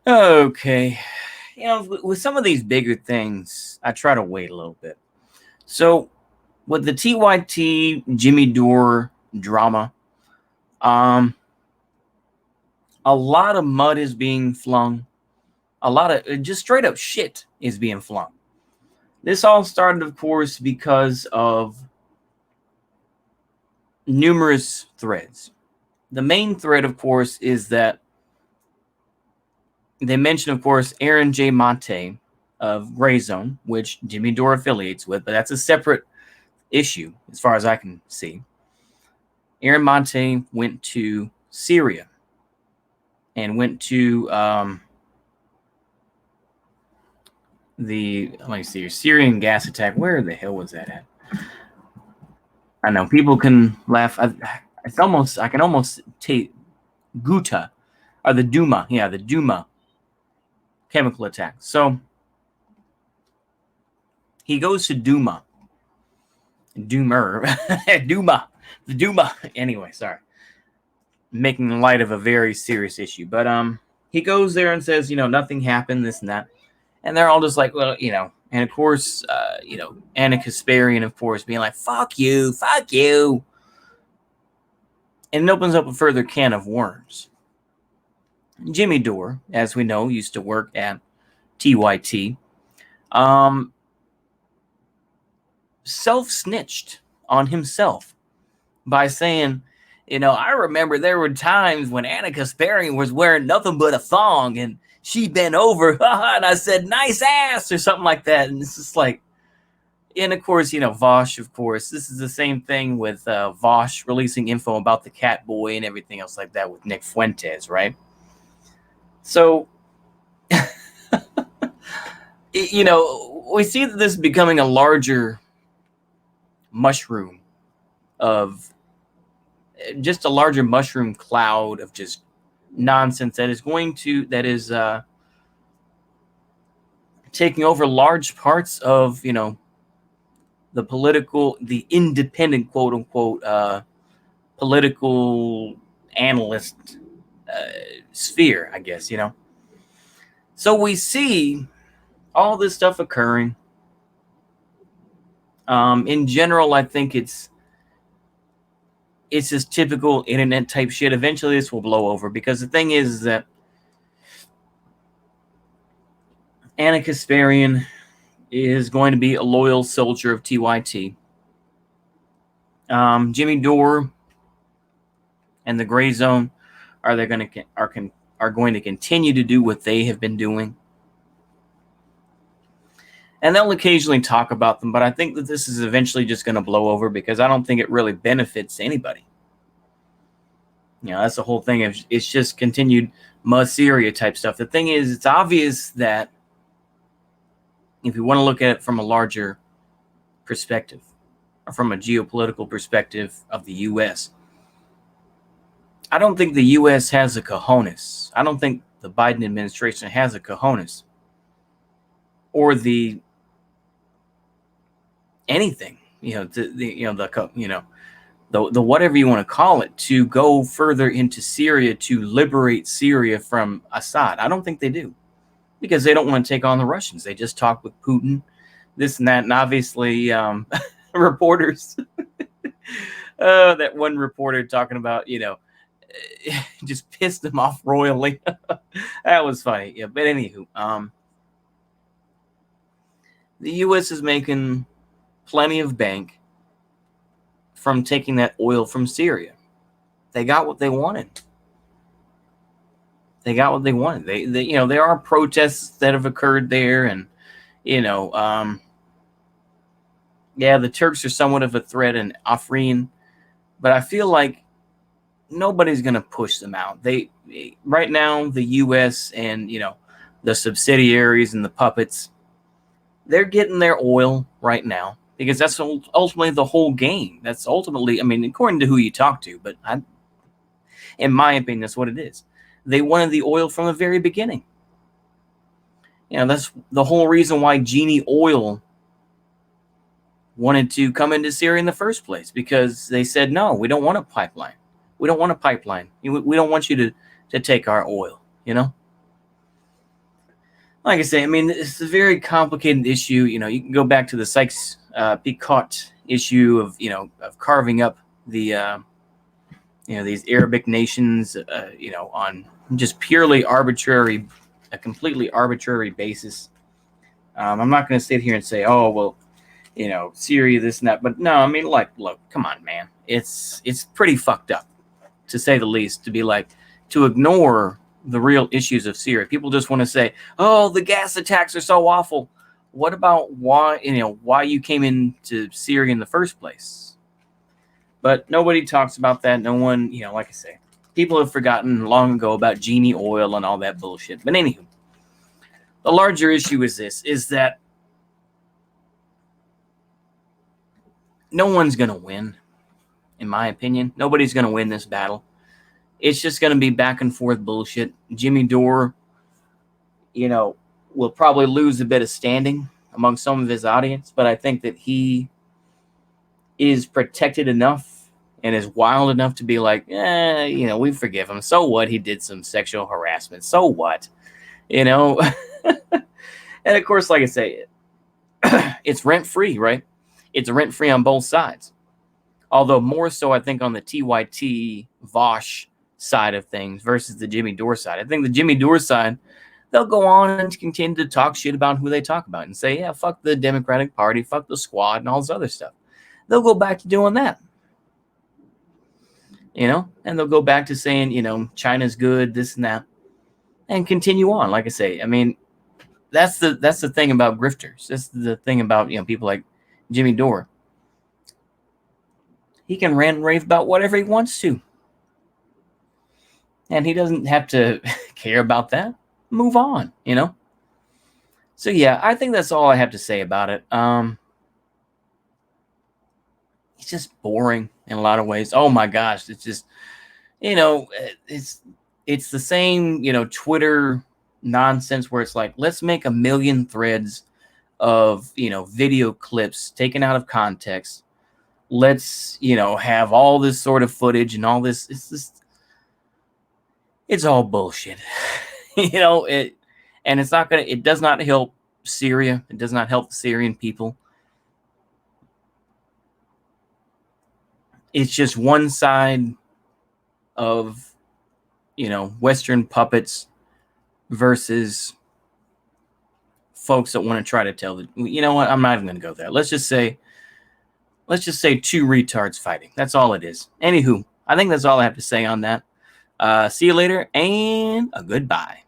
Okay. With some of these bigger things, I try to wait a little bit. So, with the TYT Jimmy Dore drama, um, a lot of mud is being flung. A lot of just straight up shit is being flung. This all started, of course, because of numerous threads. The main thread, of course, is that they mention, of course, Aaron J. Monte of Gray Zone, which Jimmy Dore affiliates with, but that's a separate issue as far as I can see. Aaron Monte went to Syria and went to the, let me see, Syrian gas attack. Where the hell was that at? I know people can laugh. It's almost, I can almost take Guta or the Duma. Yeah, the Duma chemical attack. So he goes to Duma. Doomer. Duma. The Duma. Anyway, sorry. Making light of a very serious issue. But he goes there and says, nothing happened, this and that. And they're all just like, well, and of course, Anna Kasparian, of course, being like, fuck you. And it opens up a further can of worms. Jimmy Dore, as we know, used to work at TYT, self-snitched on himself by saying, I remember there were times when Anna Kasparian was wearing nothing but a thong and she bent over, and I said, nice ass, or something like that. And it's just like, and of course, Vosh, of course, this is the same thing with Vosh releasing info about the cat boy and everything else like that with Nick Fuentes, right? So, we see that this is becoming a larger mushroom of just a larger mushroom cloud of just nonsense that is taking over large parts of the independent quote unquote political analyst sphere, I guess. So we see all this stuff occurring. In general, I think it's just typical internet type shit. Eventually this will blow over, because the thing is that Anna Kasparian is going to be a loyal soldier of TYT. Jimmy Dore and the Gray Zone are going to continue to do what they have been doing. And they'll occasionally talk about them, but I think that this is eventually just going to blow over, because I don't think it really benefits anybody. That's the whole thing. It's just continued Syria type stuff. The thing is, it's obvious that if you want to look at it from a larger perspective, or from a geopolitical perspective of the U.S., I don't think the U.S. has the cojones. I don't think the Biden administration has the cojones, or the anything, the whatever you want to call it, to go further into Syria to liberate Syria from Assad. I don't think they do, because they don't want to take on the Russians. They just talk with Putin, this and that, and obviously reporters. That one reporter talking about, just pissed them off royally. That was funny. Yeah, but anywho, the U.S. is making plenty of bank from taking that oil from Syria. They got what they wanted. They there are protests that have occurred there, and yeah, the Turks are somewhat of a threat in Afrin, but I feel like nobody's gonna push them out. Right now, the U.S. and the subsidiaries and the puppets, they're getting their oil right now, because that's ultimately the whole game. That's ultimately, according to who you talk to, but in my opinion, that's what it is. They wanted the oil from the very beginning. That's the whole reason why Genie Oil wanted to come into Syria in the first place, because they said, no, we don't want a pipeline. We don't want a pipeline. We don't want you to take our oil, like I say, I mean, it's a very complicated issue. You know, you can go back to the Sykes-Picot issue of, you know, of carving up the, you know, these Arabic nations, you know, on just purely arbitrary, a completely arbitrary basis. I'm not going to sit here and say, oh, well, you know, Syria, this and that. But no, I mean, like, look, come on, man. It's pretty fucked up, to say the least, to be like, to ignore the real issues of Syria. People just want to say, oh, the gas attacks are so awful. What about why you came into Syria in the first place? But nobody talks about that. No one, you know, like I say, people have forgotten long ago about genie oil and all that bullshit. But anywho, the larger issue is this, is that no one's going to win, in my opinion. Nobody's going to win this battle. It's just going to be back and forth bullshit. Jimmy Dore, you know, will probably lose a bit of standing among some of his audience, but I think that he is protected enough and is wild enough to be like, you know, we forgive him. So what? He did some sexual harassment. So what? You know? And of course, like I say, it's rent-free, right? It's rent-free on both sides. Although more so, I think, on the TYT Vosh side of things versus the Jimmy Dore side. I think the Jimmy Dore side, they'll go on and continue to talk shit about who they talk about and say, yeah, fuck the Democratic Party, fuck the squad, and all this other stuff. They'll go back to doing that. You know, and they'll go back to saying, you know, China's good, this and that, and continue on. Like I say, I mean, that's the thing about grifters. That's the thing about, you know, people like Jimmy Dore. He can rant and rave about whatever he wants to. And he doesn't have to care about that. Move on, you know? So, yeah, I think that's all I have to say about it. It's just boring in a lot of ways. Oh, my gosh. It's just, you know, it's the same, you know, Twitter nonsense where it's like, let's make 1 million threads of, you know, video clips taken out of context. Let's, you know, have all this sort of footage and all this. It's just, it's all bullshit. You know, it does not help Syria. It does not help the Syrian people. It's just one side of, you know, Western puppets versus folks that want to try to tell you know what, I'm not even going to go there. Let's just say two retards fighting. That's all it is. Anywho, I think that's all I have to say on that. See you later and a goodbye.